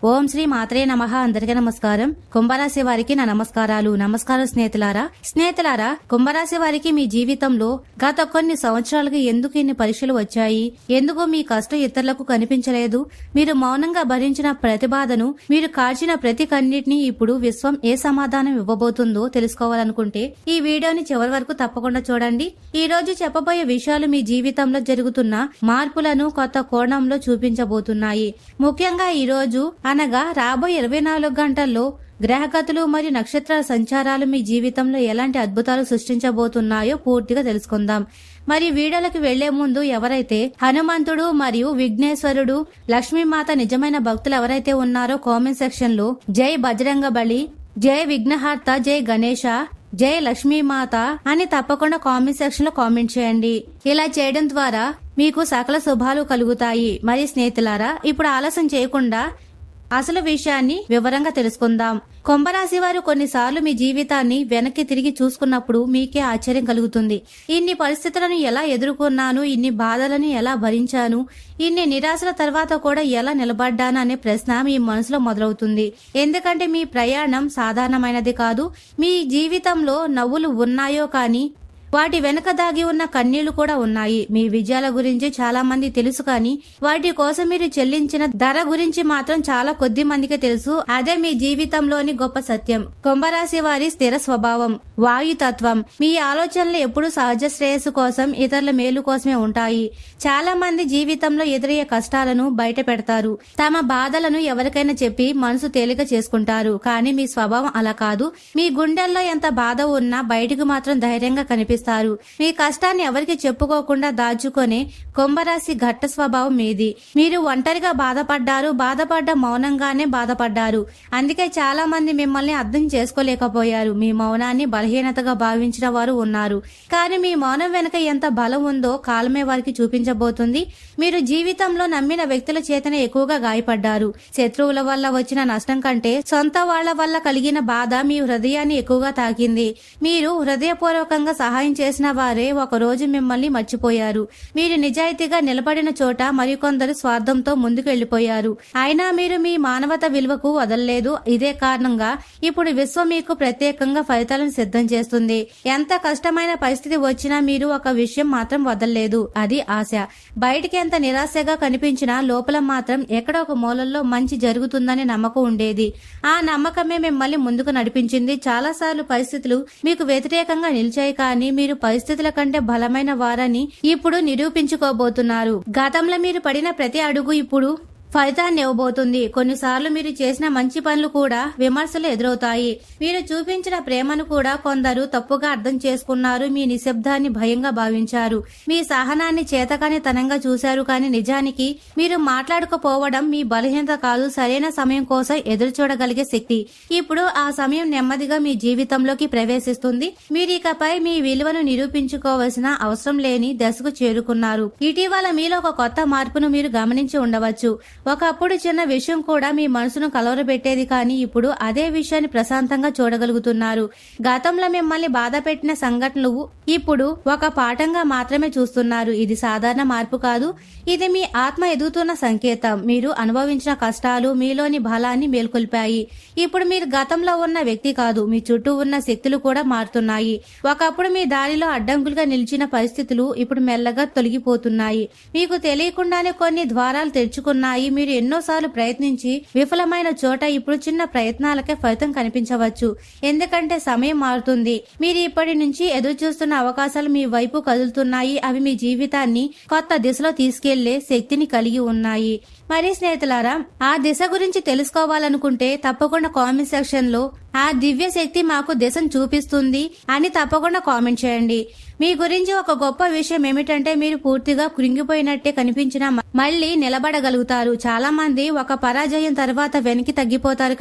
ఓం శ్రీ మాత్రే నమః. అందరికీ నమస్కారం. కుంభరాశి వారికి నా నమస్కారాలు. నమస్కారం స్నేహితులారా, కుంభరాశి వారికి మీ జీవితంలో గత కొన్ని సంవత్సరాలుగా ఎందుకు ఇన్ని పరీక్షలు వచ్చాయి? ఎందుకు మీ కష్టం ఇతరులకు కనిపించలేదు? మీరు మౌనంగా భరించిన ప్రతి బాధను, మీరు కాల్చిన ప్రతి కన్నిటిని ఇప్పుడు విశ్వం ఏ సమాధానం ఇవ్వబోతుందో తెలుసుకోవాలనుకుంటే ఈ వీడియోని చివరి వరకు తప్పకుండా చూడండి. ఈ రోజు చెప్పబోయే విషయాలు మీ జీవితంలో జరుగుతున్న మార్పులను కొత్త కోణంలో చూపించబోతున్నాయి. ముఖ్యంగా ఈ రోజు అనగా రాబోయే 24 గంటల్లో గ్రహగతులు మరియు నక్షత్రాల సంచారాలు మీ జీవితంలో ఎలాంటి అద్భుతాలు సృష్టించబోతున్నాయో పూర్తిగా తెలుసుకుందాం. మరి వీడియోలకు వెళ్లే ముందు ఎవరైతే హనుమంతుడు మరియు విఘ్నేశ్వరుడు, లక్ష్మీమాత నిజమైన భక్తులు ఎవరైతే ఉన్నారో కామెంట్ సెక్షన్ లో జై బజరంగబలి, జై విఘ్నహర్త, జై గణేశ, జై లక్ష్మీమాత అని తప్పకుండా కామెంట్ సెక్షన్ లో కామెంట్ చేయండి. ఇలా చేయడం ద్వారా మీకు సకల శుభాలు కలుగుతాయి. మరి స్నేహితులారా, ఇప్పుడు ఆలస్యం చేయకుండా అసలు విషయాన్ని వివరంగా తెలుసుకుందాం. కుంభరాశి వారు కొన్నిసార్లు మీ జీవితాన్ని వెనక్కి తిరిగి చూసుకున్నప్పుడు మీకే ఆశ్చర్యం కలుగుతుంది. ఇన్ని పరిస్థితులను ఎలా ఎదుర్కొన్నాను, ఇన్ని బాధలను ఎలా భరించాను, ఇన్ని నిరాశల తర్వాత కూడా ఎలా నిలబడ్డాను అనే ప్రశ్న మీ మనసులో మొదలవుతుంది. ఎందుకంటే మీ ప్రయాణం సాధారణమైనది కాదు. మీ జీవితంలో నవ్వులు ఉన్నాయో కానీ వాటి వెనక దాగి ఉన్న కన్నీళ్లు కూడా ఉన్నాయి. మీ విజయాల గురించి చాలా మంది తెలుసు, కానీ వాటి కోసం మీరు చెల్లించిన ధర గురించి మాత్రం చాలా కొద్ది మందికి తెలుసు. అదే మీ జీవితంలోని గొప్ప సత్యం. కుంభరాశి వారి స్థిర స్వభావం, వాయుతత్వం. మీ ఆలోచనలు ఎప్పుడూ సహజ శ్రేయస్సు కోసం, ఇతరుల మేలు కోసమే ఉంటాయి. చాలా మంది జీవితంలో ఎదురయ్యే కష్టాలను బయట పెడతారు. తమ బాధలను ఎవరికైనా చెప్పి మనసు తేలిక చేసుకుంటారు. కానీ మీ స్వభావం అలా కాదు. మీ గుండెల్లో ఎంత బాధ ఉన్నా బయటకు మాత్రం ధైర్యంగా కనిపిస్తారు. మీ కష్టాన్ని ఎవరికి చెప్పుకోకుండా దాచుకునే కుంభరాశి ఘట్ట స్వభావం మీది. మీరు ఒంటరిగా బాధపడ్డ మౌనంగానే బాధపడ్డారు. అందుకే చాలా మంది మిమ్మల్ని అర్థం చేసుకోలేకపోయారు. మీ మౌనాన్ని బలహీనతగా భావించిన వారు ఉన్నారు. కానీ మీ మౌనం వెనుక ఎంత బలం ఉందో కాలమే వారికి చూపించబోతుంది. మీరు జీవితంలో నమ్మిన వ్యక్తుల చేతనే ఎక్కువగా గాయపడ్డారు. శత్రువుల వల్ల వచ్చిన నష్టం కంటే సొంత వాళ్ల వల్ల కలిగిన బాధ మీ హృదయాన్ని ఎక్కువగా తాకింది. మీరు హృదయపూర్వకంగా సహాయం చేసిన వారే ఒక రోజు మిమ్మల్ని మర్చిపోయారు. మీరు నిజాయితీగా నిలబడిన చోట మరికొందరు స్వార్థంతో ముందుకు వెళ్లిపోయారు. అయినా మీరు మీ మానవత విలువకు వదలలేదు. ఇదే కారణంగా ఇప్పుడు విశ్వం మీకు ప్రత్యేకంగా ఫలితాలను సిద్ధం చేస్తుంది. ఎంత కష్టమైన పరిస్థితి వచ్చినా మీరు ఒక విషయం మాత్రం వదలలేదు. అది ఆశ. బయటికి ఎంత నిరాశగా కనిపించినా లోపల మాత్రం ఎక్కడ ఒక మూలల్లో మంచి జరుగుతుందనే నమ్మకం ఉండేది. ఆ నమ్మకమే మిమ్మల్ని ముందుకు నడిపించింది. చాలా సార్లు పరిస్థితులు మీకు వ్యతిరేకంగా నిలిచాయి, కానీ మీరు పరిస్థితుల కంటే బలమైన వారని ఇప్పుడు నిరూపించుకోబోతున్నారు. గతంలో మీరు పడిన ప్రతి అడుగు ఇప్పుడు ఫలితాన్ని ఇవ్వబోతుంది. కొన్నిసార్లు మీరు చేసిన మంచి పనులు కూడా విమర్శలు ఎదురవుతాయి. మీరు చూపించిన ప్రేమను కూడా కొందరు తప్పుగా అర్థం చేసుకున్నారు. మీ నిశ్శబ్దాన్ని భయంగా భావించారు. మీ సహనాన్ని చేతకాని తనంగా చూశారు. కానీ నిజానికి మీరు మాట్లాడకపోవడం మీ బలహీనత కాదు, సరైన సమయం కోసం ఎదురు చూడగలిగే శక్తి. ఇప్పుడు ఆ సమయం నెమ్మదిగా మీ జీవితంలోకి ప్రవేశిస్తుంది. మీరు ఇకపై మీ విలువను నిరూపించుకోవాల్సిన అవసరం లేని దశకు చేరుకున్నారు. ఇటీవల మీలో ఒక కొత్త మార్పును మీరు గమనించి ఉండవచ్చు. ఒకప్పుడు చిన్న విషయం కూడా మీ మనసును కలవరపెట్టేది, కానీ ఇప్పుడు అదే విషయాన్ని ప్రశాంతంగా చూడగలుగుతున్నారు. గతంలో మిమ్మల్ని బాధ పెట్టిన సంఘటనలు ఇప్పుడు ఒక పాఠంగా మాత్రమే చూస్తున్నారు. ఇది సాధారణ మార్పు కాదు, ఇది మీ ఆత్మ ఎదుగుతున్న సంకేతం. మీరు అనుభవించిన కష్టాలు మీలోని బలాన్ని మేల్కొల్పాయి. ఇప్పుడు మీరు గతంలో ఉన్న వ్యక్తి కాదు, మీ చుట్టూ ఉన్న శక్తులు కూడా మారుతున్నాయి. ఒకప్పుడు మీ దారిలో అడ్డంకులుగా నిలిచిన పరిస్థితులు ఇప్పుడు మెల్లగా తొలగిపోతున్నాయి. మీకు తెలియకుండానే కొన్ని ద్వారాలు తెరుచుకున్నాయి. మీరు ఎన్నోసార్లు ప్రయత్నించి విఫలమైన చోట ఇప్పుడు చిన్న ప్రయత్నాలకే ఫలితం కనిపించవచ్చు. ఎందుకంటే సమయం మారుతుంది. మీరు ఇప్పటి నుంచి ఎదురు చూస్తున్న అవకాశాలు మీ వైపు కదులుతున్నాయి. అవి మీ జీవితాన్ని కొత్త దిశలో తీసుకెళ్లే శక్తిని కలిగి ఉన్నాయి. మరి స్నేహితులారా, ఆ దిశ గురించి తెలుసుకోవాలనుకుంటే తప్పకుండా కామెంట్ సెక్షన్ లో ఆ దివ్య శక్తి మాకు దిశను చూపిస్తుంది అని తప్పకుండా కామెంట్ చేయండి. మీ గురించి ఒక గొప్ప విషయం ఏమిటంటే మీరు పూర్తిగా కృంగిపోయినట్టే కనిపించినా మళ్లీ నిలబడగలుగుతారు. చాలా మంది ఒక పరాజయం తర్వాత వెనక్కి తగ్గిపోతారు,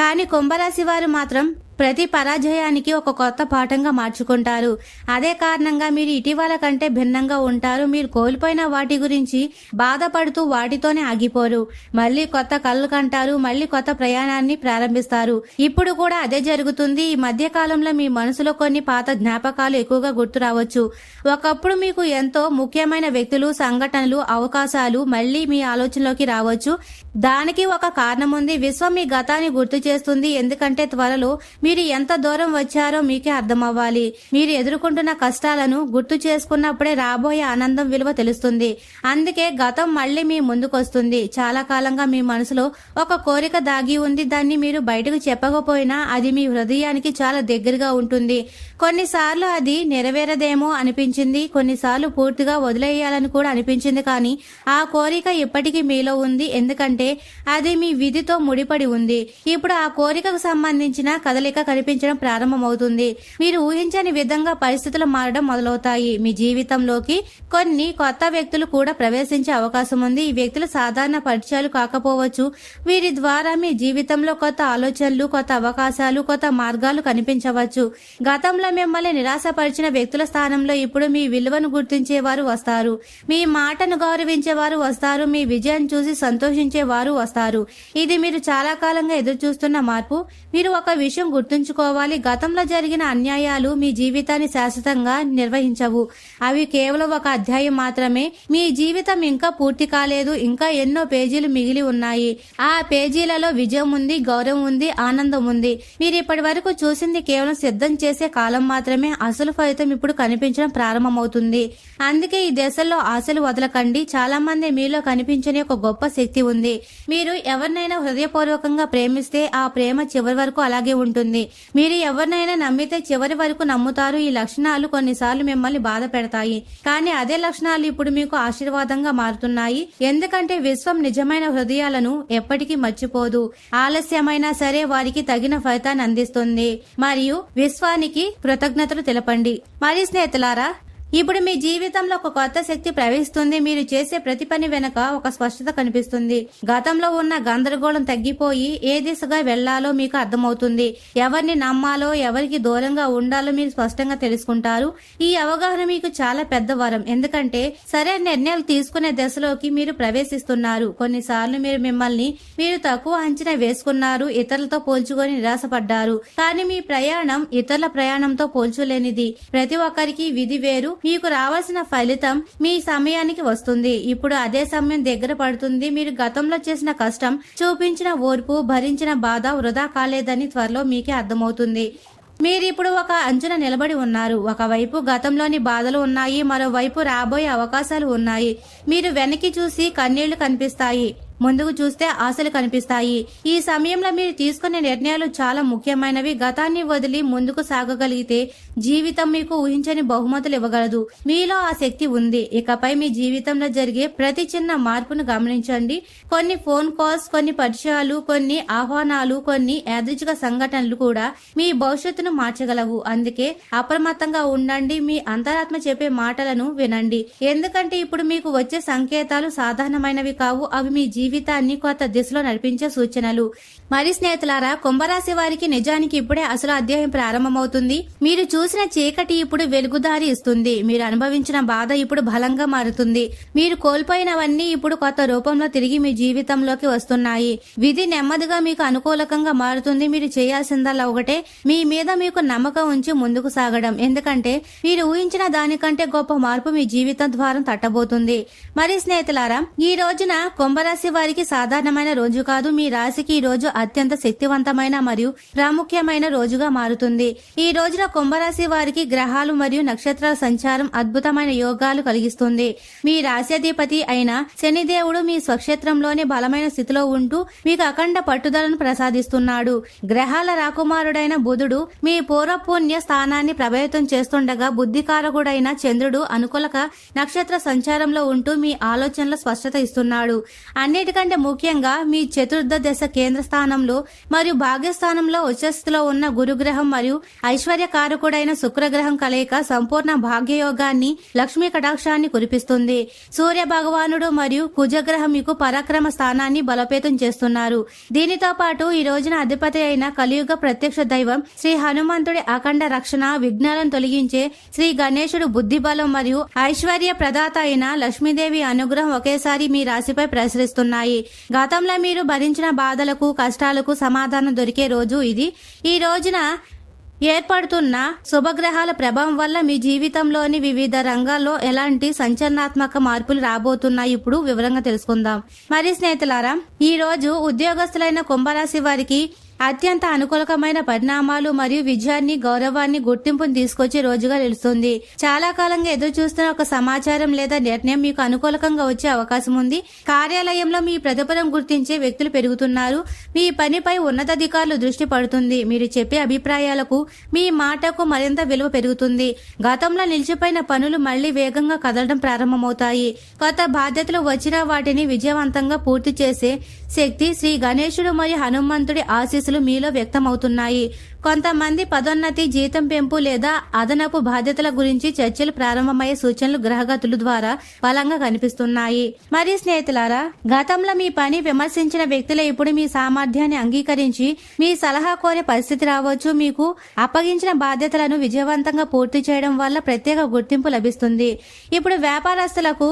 కానీ కుంభరాశి వారు మాత్రం ప్రతి పరాజయానికి ఒక కొత్త పాఠంగా మార్చుకుంటారు. అదే కారణంగా మీరు ఇటీవల కంటే భిన్నంగా ఉంటారు. మీరు కోల్పోయిన వాటి గురించి బాధపడుతూ వాటితోనే ఆగిపోరు. మళ్లీ కొత్త కళ్ళు కంటారు, మళ్లీ కొత్త ప్రయాణాన్ని ప్రారంభిస్తారు. ఇప్పుడు కూడా అదే జరుగుతుంది. ఈ మధ్య కాలంలో మీ మనసులో కొన్ని పాత జ్ఞాపకాలు ఎక్కువగా గుర్తు రావచ్చు. ఒకప్పుడు మీకు ఎంతో ముఖ్యమైన వ్యక్తులు, సంఘటనలు, అవకాశాలు మళ్లీ మీ ఆలోచనలోకి రావచ్చు. దానికి ఒక కారణం ఉంది. విశ్వం మీ గతాన్ని గుర్తు చేస్తుంది. ఎందుకంటే త్వరలో మీరు ఎంత దూరం వచ్చారో మీకే అర్థమవ్వాలి. మీరు ఎదుర్కొంటున్న కష్టాలను గుర్తు చేసుకున్నప్పుడే రాబోయే ఆనందం విలువ తెలుస్తుంది. అందుకే గతం మళ్ళీ మీ ముందుకొస్తుంది. చాలా కాలంగా మీ మనసులో ఒక కోరిక దాగి ఉంది. దాన్ని మీరు బయటకు చెప్పకపోయినా అది మీ హృదయానికి చాలా దగ్గరగా ఉంటుంది. కొన్నిసార్లు అది నెరవేరదేమో అనిపించింది, కొన్నిసార్లు పూర్తిగా వదిలేయాలని కూడా అనిపించింది. కానీ ఆ కోరిక ఇప్పటికీ మీలో ఉంది. ఎందుకంటే అది మీ విధితో ముడిపడి ఉంది. ఇప్పుడు ఆ కోరికకు సంబంధించిన కదలిక కనిపించడం ప్రారంభమవుతుంది. మీరు ఊహించని విధంగా పరిస్థితులు మారడం మొదలవుతాయి. మీ జీవితంలోకి కొన్ని కొత్త వ్యక్తులు కూడా ప్రవేశించే అవకాశం ఉంది. ఈ వ్యక్తులు సాధారణ పరిచయాలు కాకపోవచ్చు. వీరి ద్వారా మీ జీవితంలో కొత్త ఆలోచనలు, కొత్త అవకాశాలు, కొత్త మార్గాలు కనిపించవచ్చు. గతంలో మిమ్మల్ని నిరాశపరిచిన వ్యక్తుల స్థానంలో ఇప్పుడు మీ విలువను గుర్తించేవారు వస్తారు. మీ మాటను గౌరవించేవారు వస్తారు. మీ విజయాన్ని చూసి సంతోషించే వారు వస్తారు. ఇది మీరు చాలా కాలంగా ఎదురు చూస్తున్న మార్పు. మీరు ఒక విషయం గుర్తుంచుకోవాలి. గతంలో జరిగిన అన్యాయాలు మీ జీవితాన్ని శాశ్వతంగా నిర్వహించవు. అవి కేవలం ఒక అధ్యాయం మాత్రమే. మీ జీవితం ఇంకా పూర్తి కాలేదు. ఇంకా ఎన్నో పేజీలు మిగిలి ఉన్నాయి. ఆ పేజీలలో విజయం ఉంది, గౌరవం ఉంది, ఆనందం ఉంది. మీరు ఇప్పటి వరకు చూసింది కేవలం సిద్ధం చేసే కాలం మాత్రమే. అసలు ఫలితం ఇప్పుడు కనిపించడం ప్రారంభమవుతుంది. అందుకే ఈ దశలో ఆశలు వదలకండి. చాలా మంది మీలో కనిపించని ఒక గొప్ప శక్తి ఉంది. మీరు ఎవరినైనా హృదయపూర్వకంగా ప్రేమిస్తే ఆ ప్రేమ చివరి వరకు అలాగే ఉంటుంది. మీరు ఎవరినైనా నమ్మితే చివరి వరకు నమ్ముతారు. ఈ లక్షణాలు కొన్నిసార్లు మిమ్మల్ని బాధ పెడతాయి, కానీ అదే లక్షణాలు ఇప్పుడు మీకు ఆశీర్వాదంగా మారుతున్నాయి. ఎందుకంటే విశ్వం నిజమైన హృదయాలను ఎప్పటికీ మర్చిపోదు. ఆలస్యమైనా సరే వారికి తగిన ఫలితాన్ని అందిస్తుంది. మరియు విశ్వానికి కృతజ్ఞతలు తెలపండి. మరి స్నేహితులారా, ఇప్పుడు మీ జీవితంలో ఒక కొత్త శక్తి ప్రవహిస్తుంది. మీరు చేసే ప్రతి పని వెనక ఒక స్పష్టత కనిపిస్తుంది. గతంలో ఉన్న గందరగోళం తగ్గిపోయి ఏ దిశగా వెళ్లాలో మీకు అర్థమవుతుంది. ఎవరిని నమ్మాలో, ఎవరికి దూరంగా ఉండాలో మీరు స్పష్టంగా తెలుసుకుంటారు. ఈ అవగాహన మీకు చాలా పెద్ద వరం. ఎందుకంటే సరైన నిర్ణయాలు తీసుకునే దశలోకి మీరు ప్రవేశిస్తున్నారు. కొన్నిసార్లు మీరు తక్కువ అంచనా వేసుకున్నారు, ఇతరులతో పోల్చుకొని నిరాశపడ్డారు. కానీ మీ ప్రయాణం ఇతరుల ప్రయాణంతో పోల్చులేనిది. ప్రతి ఒక్కరికి విధి వేరు. మీకు రావాల్సిన ఫలితం మీ సమయానికి వస్తుంది. ఇప్పుడు అదే సమయం దగ్గర పడుతుంది. మీరు గతంలో చేసిన కష్టం, చూపించిన ఓర్పు, భరించిన బాధ వృధా కాలేదని త్వరలో మీకే అర్థమవుతుంది. మీరిప్పుడు ఒక అంచున నిలబడి ఉన్నారు. ఒకవైపు గతంలోని బాధలు ఉన్నాయి, మరోవైపు రాబోయే అవకాశాలు ఉన్నాయి. మీరు వెనక్కి చూసి కన్నీళ్లు కనిపిస్తాయి, ముందుకు చూస్తే ఆశలు కనిపిస్తాయి. ఈ సమయంలో మీరు తీసుకునే నిర్ణయాలు చాలా ముఖ్యమైనవి. గతాన్ని వదిలి ముందుకు సాగగలిగితే జీవితం మీకు ఊహించని బహుమతులు ఇవ్వగలదు. మీలో ఆ శక్తి ఉంది. ఇకపై మీ జీవితంలో జరిగే ప్రతి చిన్న మార్పును గమనించండి. కొన్ని ఫోన్ కాల్స్, కొన్ని పరిచయాలు, కొన్ని ఆహ్వానాలు, కొన్ని యాదృచ్ఛిక సంఘటనలు కూడా మీ భవిష్యత్తును మార్చగలవు. అందుకే అప్రమత్తంగా ఉండండి. మీ అంతరాత్మ చెప్పే మాటలను వినండి. ఎందుకంటే ఇప్పుడు మీకు వచ్చే సంకేతాలు సాధారణమైనవి కావు. అవి మీ జీవితాన్ని కొత్త దిశలో నడిపించే సూచనలు. మరి స్నేహితులారా, కుంభరాశి వారికి నిజానికి ఇప్పుడే అసలు అధ్యాయం ప్రారంభమవుతుంది. మీరు చూసిన చీకటి ఇప్పుడు వెలుగుదారి ఇస్తుంది. మీరు అనుభవించిన బాధ ఇప్పుడు బలంగా మారుతుంది. మీరు కోల్పోయినవన్నీ ఇప్పుడు కొత్త రూపంలో తిరిగి మీ జీవితంలోకి వస్తున్నాయి. విధి నెమ్మదిగా మీకు అనుకూలకంగా మారుతుంది. మీరు చేయాల్సిందల్లా ఒకటే, మీ మీద మీకు నమ్మకం ఉంచి ముందుకు సాగడం. ఎందుకంటే మీరు ఊహించిన దానికంటే గొప్ప మార్పు మీ జీవితం ద్వారా తట్టబోతుంది. మరి స్నేహితులారా, ఈ రోజున కుంభరాశి వారికి సాధారణమైన రోజు కాదు. మీ రాశికి ఈ రోజు అత్యంత శక్తివంతమైన మరియు ప్రాముఖ్యమైన రోజుగా మారుతుంది. ఈ రోజున కుంభరాశి వారికి గ్రహాలు మరియు నక్షత్రాల సంచారం అద్భుతమైన యోగాలు కలిగిస్తుంది. మీ రాశ్యాధిపతి అయిన శనిదేవుడు మీ స్వక్షేత్రంలోని బలమైన స్థితిలో ఉంటూ మీకు అఖండ పట్టుదలను ప్రసాదిస్తున్నాడు. గ్రహాల రాకుమారుడైన బుధుడు మీ పూర్వపుణ్య స్థానాన్ని ప్రభావితం చేస్తుండగా, బుద్ధికారకుడైన చంద్రుడు అనుకూలక నక్షత్ర సంచారంలో ఉంటూ మీ ఆలోచనల స్పష్టత ఇస్తున్నాడు. అన్నిటికంటే ముఖ్యంగా మీ చతుర్థ దశ కేంద్ర స్థానంలో మరియు భాగ్యస్థానంలో ఉచ్చస్థితిలో ఉన్న గురుగ్రహం మరియు ఐశ్వర్యకారకుడైన శుక్రగ్రహం కలయిక సంపూర్ణ భాగ్యయోగాన్ని, లక్ష్మీ కటాక్షాన్ని కురిపిస్తుంది. సూర్య భగవానుడు మరియు కుజగ్రహం మీకు పరాక్రమ స్థానాన్ని బలోపేతం చేస్తున్నారు. దీనితో పాటు ఈ రోజున అధిపతి అయిన కలియుగ ప్రత్యక్ష దైవం శ్రీ హనుమంతుడి అఖండ రక్షణ, విఘ్నాలను తొలగించే శ్రీ గణేశుడు బుద్ధి బలం మరియు ఐశ్వర్య ప్రదాత అయిన లక్ష్మీదేవి అనుగ్రహం ఒకేసారి మీ రాశిపై ప్రసరిస్తున్నాయి. గతంలో మీరు భరించిన బాధలకు, కష్టాలకు సమాధానం దొరికే రోజు ఇది. ఈ రోజున ఏర్పడుతున్న శుభగ్రహాల ప్రభావం వల్ల మీ జీవితంలోని వివిధ రంగాల్లో ఎలాంటి సంచలనాత్మక మార్పులు రాబోతున్నాయి ఇప్పుడు వివరంగా తెలుసుకుందాం. మరి స్నేహితులారా, ఈ రోజు ఉద్యోగస్తులైన కుంభరాశి వారికి అత్యంత అనుకూలకమైన పరిణామాలు మరియు విజయాన్ని, గౌరవాన్ని, గుర్తింపును తీసుకొచ్చే రోజుగా నిలుస్తుంది. చాలా కాలంగా ఎదురు చూస్తున్న ఒక సమాచారం లేదా నిర్ణయం మీకు అనుకూలకంగా వచ్చే అవకాశం ఉంది. కార్యాలయంలో మీ ప్రతిఫలం గుర్తించే వ్యక్తులు పెరుగుతున్నారు. మీ పనిపై ఉన్నతాధికారులు దృష్టి పడుతుంది. మీరు చెప్పే అభిప్రాయాలకు, మీ మాటకు మరింత విలువ పెరుగుతుంది. గతంలో నిలిచిపోయిన పనులు మళ్లీ వేగంగా కదలడం ప్రారంభమవుతాయి. కొత్త బాధ్యతలు వచ్చిన వాటిని విజయవంతంగా పూర్తి చేసే శక్తి శ్రీ గణేశుడు మరియు హనుమంతుడి ఆశీస్సులు మీలో వ్యక్తమవుతున్నాయి. కొంతమంది పదోన్నతి, జీతం పెంపు లేదా అదనపు బాధ్యతల గురించి చర్చలు ప్రారంభమయ్యే సూచనలు గ్రహగతుల ద్వారా బలంగా కనిపిస్తున్నాయి. మరి స్నేహితులారా, గతంలో మీ పని విమర్శించిన వ్యక్తులే ఇప్పుడు మీ సామర్థ్యాన్ని అంగీకరించి మీ సలహా కోరే పరిస్థితి రావచ్చు. మీకు అప్పగించిన బాధ్యతలను విజయవంతంగా పూర్తి చేయడం వల్ల ప్రత్యేక గుర్తింపు లభిస్తుంది. ఇప్పుడు వ్యాపారస్తులకు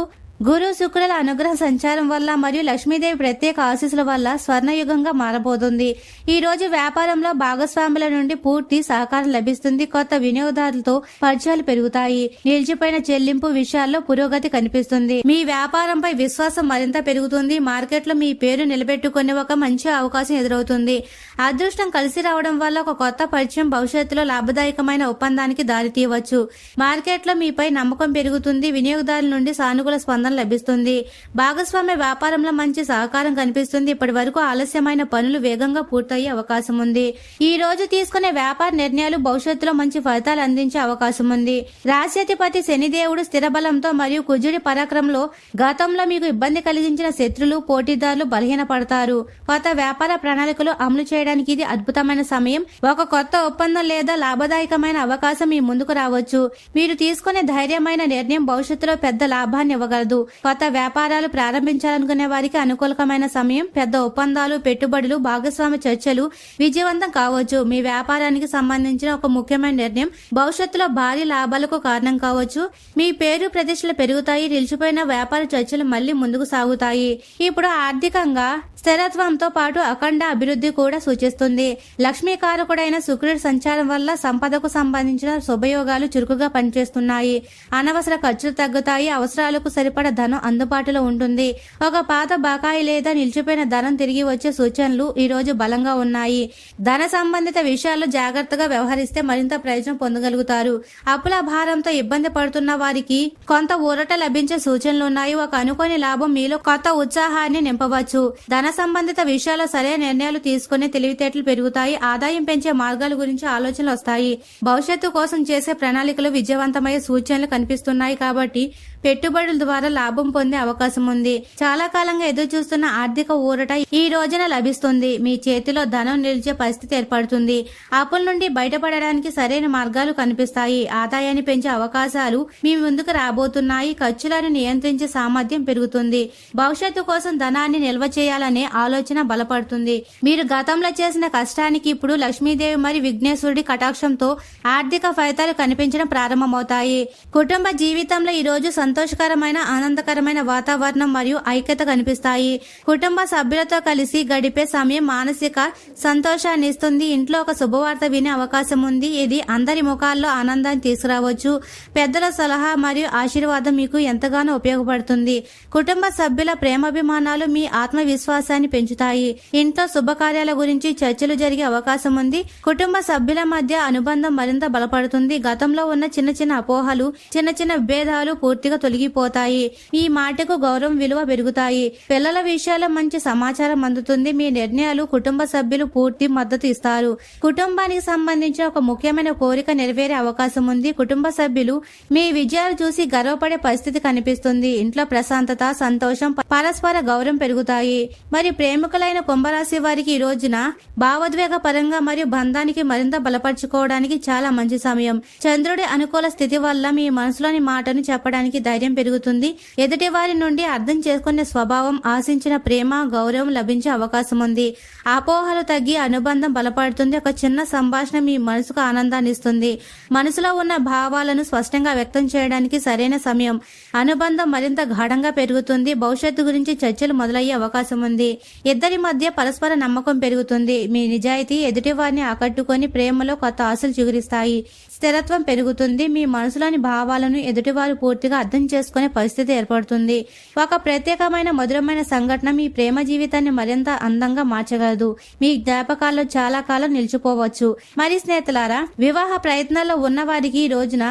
గురు శుక్రుల అనుగ్రహ సంచారం వల్ల మరియు లక్ష్మీదేవి ప్రత్యేక ఆశీస్సుల వల్ల స్వర్ణయుగంగా మారబోతుంది. ఈ రోజు వ్యాపారంలో భాగస్వాముల నుండి పూర్తి సహకారం లభిస్తుంది. కొత్త వినియోగదారులతో పరిచయాలు పెరుగుతాయి. నిలిచిపోయిన చెల్లింపు విషయాల్లో పురోగతి కనిపిస్తుంది. మీ వ్యాపారంపై విశ్వాసం మరింత పెరుగుతుంది. మార్కెట్లో మీ పేరు నిలబెట్టుకునే ఒక మంచి అవకాశం ఎదురవుతుంది. అదృష్టం కలిసి రావడం వల్ల ఒక కొత్త పరిచయం భవిష్యత్తులో లాభదాయకమైన ఒప్పందానికి దారితీయవచ్చు. మార్కెట్లో మీపై నమ్మకం పెరుగుతుంది. వినియోగదారుల నుండి సానుకూల స్పందన లభిస్తుంది. భాగస్వామ్య వ్యాపారంలో మంచి సహకారం కనిపిస్తుంది. ఇప్పటి వరకు ఆలస్యమైన పనులు వేగంగా పూర్తయ్యే అవకాశం ఉంది. ఈ రోజు తీసుకునే వ్యాపార నిర్ణయాలు భవిష్యత్తులో మంచి ఫలితాలు అందించే అవకాశం ఉంది. రాశ్యాధిపతి శనిదేవుడు స్థిర బలంతో మరియు కుజుడి పరాక్రమంలో గతంలో మీకు ఇబ్బంది కలిగించిన శత్రులు, పోటీదారులు బలహీనపడతారు. కొత్త వ్యాపార ప్రణాళికలు అమలు చేయడానికి ఇది అద్భుతమైన సమయం. ఒక కొత్త ఒప్పందం లేదా లాభదాయకమైన అవకాశం మీ ముందుకు రావచ్చు. మీరు తీసుకునే ధైర్యమైన నిర్ణయం భవిష్యత్తులో పెద్ద లాభాన్ని ఇవ్వగలదు. కొత్త వ్యాపారాలు ప్రారంభించాలనుకునే వారికి అనుకూలకమైన సమయం. పెద్ద ఒప్పందాలు, పెట్టుబడులు, భాగస్వామ్య చర్చలు విజయవంతం కావచ్చు. మీ వ్యాపారానికి సంబంధించిన ఒక ముఖ్యమైన నిర్ణయం భవిష్యత్తులో భారీ లాభాలకు కారణం కావచ్చు. మీ పేరు ప్రతిష్టలు పెరుగుతాయి. నిలిచిపోయిన వ్యాపార చర్చలు మళ్లీ ముందుకు సాగుతాయి. ఇప్పుడు ఆర్థికంగా స్థిరత్వంతో పాటు అఖండ అభివృద్ధి కూడా సూచిస్తుంది. లక్ష్మీకారకుడైన శుక్రుడి సంచారం వల్ల సంపదకు సంబంధించిన శుభయోగాలు చురుకుగా పనిచేస్తున్నాయి. అనవసర ఖర్చులు తగ్గుతాయి. అవసరాలకు సరిపడా ధనం అందుబాటులో ఉంటుంది. ఒక పాత బకాయి లేదా నిలిచిపోయిన ధనం తిరిగి వచ్చే సూచనలు ఈ రోజు బలంగా ఉన్నాయి. ధన సంబంధిత విషయాల్లో జాగ్రత్తగా వ్యవహరిస్తే మరింత ప్రయోజనం పొందగలుగుతారు. అప్పుల భారంతో ఇబ్బంది పడుతున్న వారికి కొంత ఊరట లభించే సూచనలు ఉన్నాయి. ఒక అనుకోని లాభం మీలో కొత్త ఉత్సాహాన్ని నింపవచ్చు. ధన సంబంధిత విషయాల్లో సరైన నిర్ణయాలు తీసుకునే తెలివితేటలు పెరుగుతాయి. ఆదాయం పెంచే మార్గాల గురించి ఆలోచనలు వస్తాయి. భవిష్యత్తు కోసం చేసే ప్రణాళికలు విజయవంతమయ్యే సూచనలు కనిపిస్తున్నాయి. కాబట్టి పెట్టుబడుల ద్వారా లాభం పొందే అవకాశం ఉంది. చాలా కాలంగా ఎదురు చూస్తున్న ఆర్థిక ఊరట ఈ రోజున లభిస్తుంది. మీ చేతిలో ధనం నిలిచే పరిస్థితి ఏర్పడుతుంది. అప్పుల నుండి బయటపడడానికి సరైన మార్గాలు కనిపిస్తాయి. ఆదాయాన్ని పెంచే అవకాశాలు మీ ముందుకు రాబోతున్నాయి. ఖర్చులను నియంత్రించే సామర్థ్యం పెరుగుతుంది. భవిష్యత్తు కోసం ధనాన్ని నిల్వ చేయాలనే ఆలోచన బలపడుతుంది. మీరు గతంలో చేసిన కష్టానికి ఇప్పుడు లక్ష్మీదేవి మరియు విఘ్నేశ్వరుడి కటాక్షంతో ఆర్థిక ఫలితాలు కనిపించడం ప్రారంభమవుతాయి. కుటుంబ జీవితంలో ఈ రోజు సంతోషకరమైన, ఆనందకరమైన వాతావరణం మరియు ఐక్యత కనిపిస్తాయి. కుటుంబ సభ్యులతో కలిసి గడిపే సమయం మానసిక సంతోషాన్ని ఇస్తుంది. ఇంట్లో ఒక శుభవార్త వినే అవకాశం ఉంది. ఇది అందరి ముఖాల్లో ఆనందాన్ని తీసుకురావచ్చు. పెద్దల సలహా మరియు ఆశీర్వాదం మీకు ఎంతగానో ఉపయోగపడుతుంది. కుటుంబ సభ్యుల ప్రేమాభిమానాలు మీ ఆత్మవిశ్వాసాన్ని పెంచుతాయి. ఇంట్లో శుభకార్యాల గురించి చర్చలు జరిగే అవకాశం ఉంది. కుటుంబ సభ్యుల మధ్య అనుబంధం మరింత బలపడుతుంది. గతంలో ఉన్న చిన్న చిన్న అపోహలు, చిన్న చిన్న విభేదాలు పూర్తిగా తొలగిపోతాయి. ఈ మాటకు గౌరవం, విలువ పెరుగుతాయి. పిల్లల విషయాల్లో మంచి సమాచారం అందుతుంది. మీ నిర్ణయాలు కుటుంబ సభ్యులు పూర్తి మద్దతు ఇస్తారు. కుటుంబానికి సంబంధించిన ఒక ముఖ్యమైన కోరిక నెరవేరే అవకాశం ఉంది. కుటుంబ సభ్యులు మీ విజయాలు చూసి గర్వపడే పరిస్థితి కనిపిస్తుంది. ఇంట్లో ప్రశాంతత, సంతోషం, పరస్పర గౌరవం పెరుగుతాయి. మరి ప్రేమికులైన కుంభరాశి వారికి ఈ రోజున భావోద్వేగ పరంగా మరియు బంధానికి మరింత బలపరుచుకోవడానికి చాలా మంచి సమయం. చంద్రుడి అనుకూల స్థితి వల్ల మీ మనసులోని మాటను చెప్పడానికి ధైర్యం పెరుగుతుంది. ఎదుటి వారి నుండి అర్థం చేసుకునే స్వభావం, ఆశించిన ప్రేమ, గౌరవం లభించే అవకాశం ఉంది. అపోహలు తగ్గి అనుబంధం బలపడుతుంది. ఒక చిన్న సంభాషణ మీ మనసుకు ఆనందాన్ని ఇస్తుంది. మనసులో ఉన్న భావాలను స్పష్టంగా వ్యక్తం చేయడానికి సరైన సమయం. అనుబంధం మరింత గాఢంగా పెరుగుతుంది. భవిష్యత్తు గురించి చర్చలు మొదలయ్యే అవకాశం ఉంది. ఇద్దరి మధ్య పరస్పర నమ్మకం పెరుగుతుంది. మీ నిజాయితీ ఎదుటి వారిని ఆకట్టుకొని ప్రేమలో కొత్త ఆశలు చిగురిస్తాయి. స్థిరత్వం పెరుగుతుంది. మీ మనసులోని భావాలను ఎదుటివారు పూర్తిగా అర్థం చేసుకునే పరిస్థితి ఏర్పడుతుంది. ఒక ప్రత్యేకమైన మధురమైన సంఘటన మీ ప్రేమ జీవితాన్ని మరింత అందంగా మార్చగలదు. మీ జ్ఞాపకాల్లో చాలా కాలం నిలిచిపోవచ్చు. మరి స్నేహితులారా, వివాహ ప్రయత్నాల్లో ఉన్న వారికి ఈ రోజున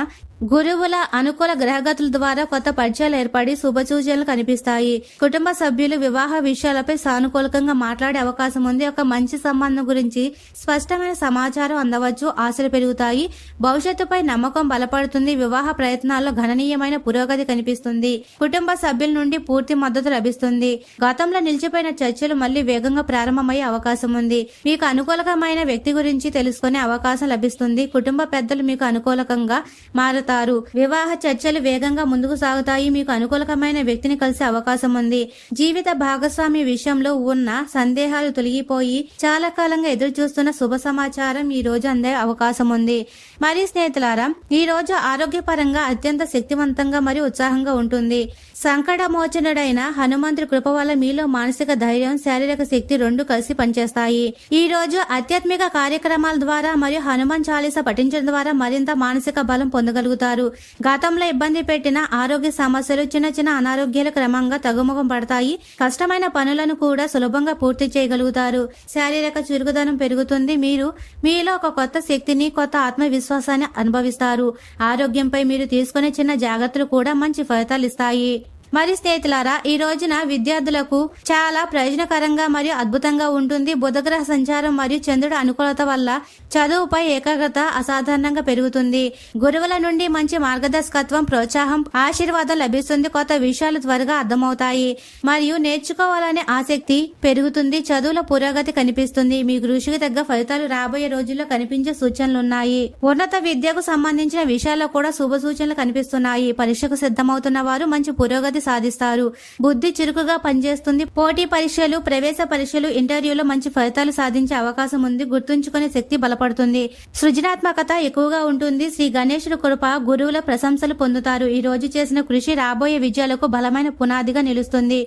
గురువుల అనుకూల గ్రహగతుల ద్వారా కొత్త పరిచయాలు ఏర్పడి శుభసూచనలు కనిపిస్తాయి. కుటుంబ సభ్యులు వివాహ విషయాలపై సానుకూలంగా మాట్లాడే అవకాశం ఉంది. ఒక మంచి సంబంధం గురించి స్పష్టమైన సమాచారం అందవచ్చు. ఆశలు పెరుగుతాయి. భవిష్యత్తుపై నమ్మకం బలపడుతుంది. వివాహ ప్రయత్నాల్లో గణనీయమైన పురోగతి కనిపిస్తుంది. కుటుంబ సభ్యుల నుండి పూర్తి మద్దతు లభిస్తుంది. గతంలో నిలిచిపోయిన చర్చలు మళ్లీ వేగంగా ప్రారంభమయ్యే అవకాశం ఉంది. మీకు అనుకూలమైన వ్యక్తి గురించి తెలుసుకునే అవకాశం లభిస్తుంది. కుటుంబ పెద్దలు మీకు అనుకూలంగా మారుతారు. వివాహ చర్చలు వేగంగా ముందుకు సాగుతాయి. మీకు అనుకూలమైన వ్యక్తిని కలిసే అవకాశం ఉంది. జీవిత భాగస్వామి విషయంలో ఉన్న సందేహాలు తొలగిపోయి చాలా కాలంగా ఎదురు చూస్తున్న శుభ సమాచారం ఈ రోజు అందే అవకాశం ఉంది. మరి స్నేహితులారా, ఈ రోజు ఆరోగ్యపరంగా అత్యంత శక్తివంతంగా మరియు ఉత్సాహంగా ఉంటుంది. సంకటమోచనుడైన హనుమంతుడి కృప వల్ల మీలో మానసిక ధైర్యం, శారీరక శక్తి రెండు కలిసి పనిచేస్తాయి. ఈ రోజు ఆధ్యాత్మిక కార్యక్రమాల ద్వారా మరియు హనుమాన్ చాలీసా పఠించడం ద్వారా మరింత మానసిక బలం పొందగలుగుతారు. గతంలో ఇబ్బంది పెట్టిన ఆరోగ్య సమస్యలు, చిన్న చిన్న అనారోగ్యాలు క్రమంగా తగ్గుముఖం పడతాయి. కష్టమైన పనులను కూడా సులభంగా పూర్తి చేయగలుగుతారు. శారీరక చురుకుదనం పెరుగుతుంది. మీరు మీలో ఒక కొత్త శక్తిని, కొత్త ఆత్మవిశ్వాసాన్ని అనుభవిస్తారు. ఆరోగ్యంపై మీరు తీసుకునే చిన్న జాగ్రత్తలు కూడా మంచి ఫలితాలు ఇస్తాయి. మరి స్నేహితులారా, ఈ రోజున విద్యార్థులకు చాలా ప్రయోజనకరంగా మరియు అద్భుతంగా ఉంటుంది. బుధగ్రహ సంచారం మరియు చంద్రుడి అనుకూలత వల్ల చదువుపై ఏకాగ్రత అసాధారణంగా పెరుగుతుంది. గురువుల నుండి మంచి మార్గదర్శకత్వం, ప్రోత్సాహం, ఆశీర్వాదం లభిస్తుంది. కొత్త విషయాలు త్వరగా అర్థమవుతాయి మరియు నేర్చుకోవాలనే ఆసక్తి పెరుగుతుంది. చదువుల పురోగతి కనిపిస్తుంది. మీ కృషికి తగ్గ ఫలితాలు రాబోయే రోజుల్లో కనిపించే సూచనలున్నాయి. ఉన్నత విద్యకు సంబంధించిన విషయాల్లో కూడా శుభ సూచనలు కనిపిస్తున్నాయి. పరీక్షకు సిద్ధమవుతున్న వారు మంచి పురోగతి సాధిస్తారు. బుద్ధి చురుకుగా పనిచేస్తుంది. పోటీ పరీక్షలు, ప్రవేశ పరీక్షలు, ఇంటర్వ్యూలో మంచి ఫలితాలు సాధించే అవకాశం ఉంది. గుర్తుంచుకునే శక్తి బలపడుతుంది. సృజనాత్మకత ఎక్కువగా ఉంటుంది. శ్రీ గణేశుడి కృప, గురువుల ప్రశంసలు పొందుతారు. ఈ రోజు చేసిన కృషి రాబోయే విజయాలకు బలమైన పునాదిగా నిలుస్తుంది.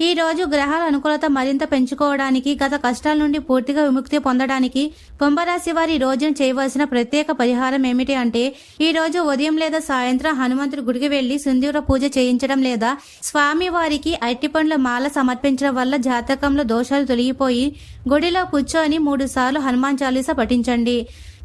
ఈ రోజు గ్రహాల అనుకూలత మరింత పెంచుకోవడానికి, గత కష్టాల నుండి పూర్తిగా విముక్తి పొందడానికి కుంభరాశి వారి ఈ రోజున చేయవలసిన ప్రత్యేక పరిహారం ఏమిటి అంటే, ఈ రోజు ఉదయం లేదా సాయంత్రం హనుమంతుడి గుడికి వెళ్లి సింధూర పూజ చేయించడం లేదా స్వామి వారికి అరటిపండ్ల మాల సమర్పించడం వల్ల జాతకంలో దోషాలు తొలగిపోయి గుడిలో కూర్చొని 3 సార్లు హనుమాన్ చాలీసా పఠించండి.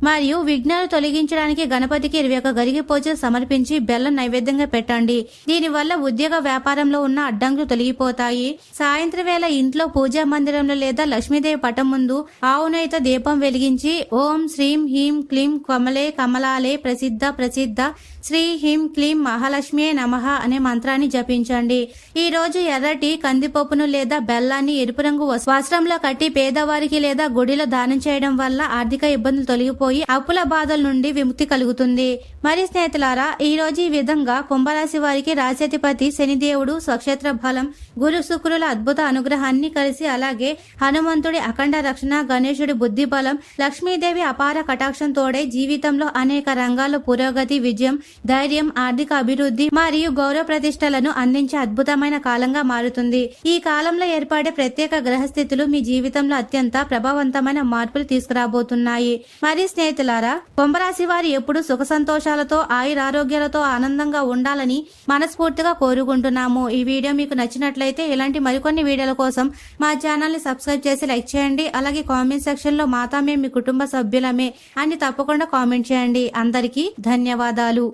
మరియు విఘ్నాలు తొలగించడానికి గణపతికి 21 గరిగి పూజ సమర్పించి బెల్లం నైవేద్యంగా పెట్టండి. దీనివల్ల ఉద్యోగ వ్యాపారంలో ఉన్న అడ్డంకులు తొలగిపోతాయి. సాయంత్రం వేళ ఇంట్లో పూజా మందిరంలో లేదా లక్ష్మీదేవి పటం ముందు ఆవు నెయ్యితో దీపం వెలిగించి ఓం శ్రీం హ్రీం క్లీం కమలే కమలాలే ప్రసిద్ధ ప్రసిద్ధ శ్రీ హ్రీం క్లీం మహాలక్ష్మి నమః అనే మంత్రాన్ని జపించండి. ఈ రోజు ఎర్రటి కందిపప్పును లేదా బెల్లాన్ని ఎరుపు రంగు వస్త్రంలో కట్టి పేదవారికి లేదా గుడిలో దానం చేయడం వల్ల ఆర్థిక ఇబ్బందులు తొలగిపోయి అప్పుల బాధల నుండి విముక్తి కలుగుతుంది. మరి స్నేహితులారా, ఈ రోజు ఈ విధంగా కుంభరాశి వారికి రాశ్యాధిపతి శనిదేవుడు స్వక్షేత్ర బలం, గురు శుక్రుల అద్భుత అనుగ్రహాన్ని కలిసి, అలాగే హనుమంతుడి అఖండ రక్షణ, గణేశుడి బుద్ధి బలం, లక్ష్మీదేవి అపార కటాక్షం తోడై జీవితంలో అనేక రంగాల్లో పురోగతి, విజయం, ధైర్యం, ఆర్థిక అభివృద్ధి మరియు గౌరవ ప్రతిష్టలను అందించే అద్భుతమైన కాలంగా మారుతుంది. ఈ కాలంలో ఏర్పడే ప్రత్యేక గ్రహస్థితులు మీ జీవితంలో అత్యంత ప్రభావవంతమైన మార్పులు తీసుకురాబోతున్నాయి. మరి స్నేహితులారా, కుంభరాశి వారు ఎప్పుడు సుఖ సంతోషాలతో, ఆయురారోగ్యాలతో ఆనందంగా ఉండాలని మనస్ఫూర్తిగా కోరుకుంటున్నాము. ఈ వీడియో మీకు నచ్చినట్లయితే ఇలాంటి మరికొన్ని వీడియోల కోసం మా ఛానల్ ని సబ్స్క్రైబ్ చేసి లైక్ చేయండి. అలాగే కామెంట్ సెక్షన్ లో మాతామే, మీ కుటుంబ సభ్యులమే అని తప్పకుండా కామెంట్ చేయండి. అందరికీ ధన్యవాదాలు.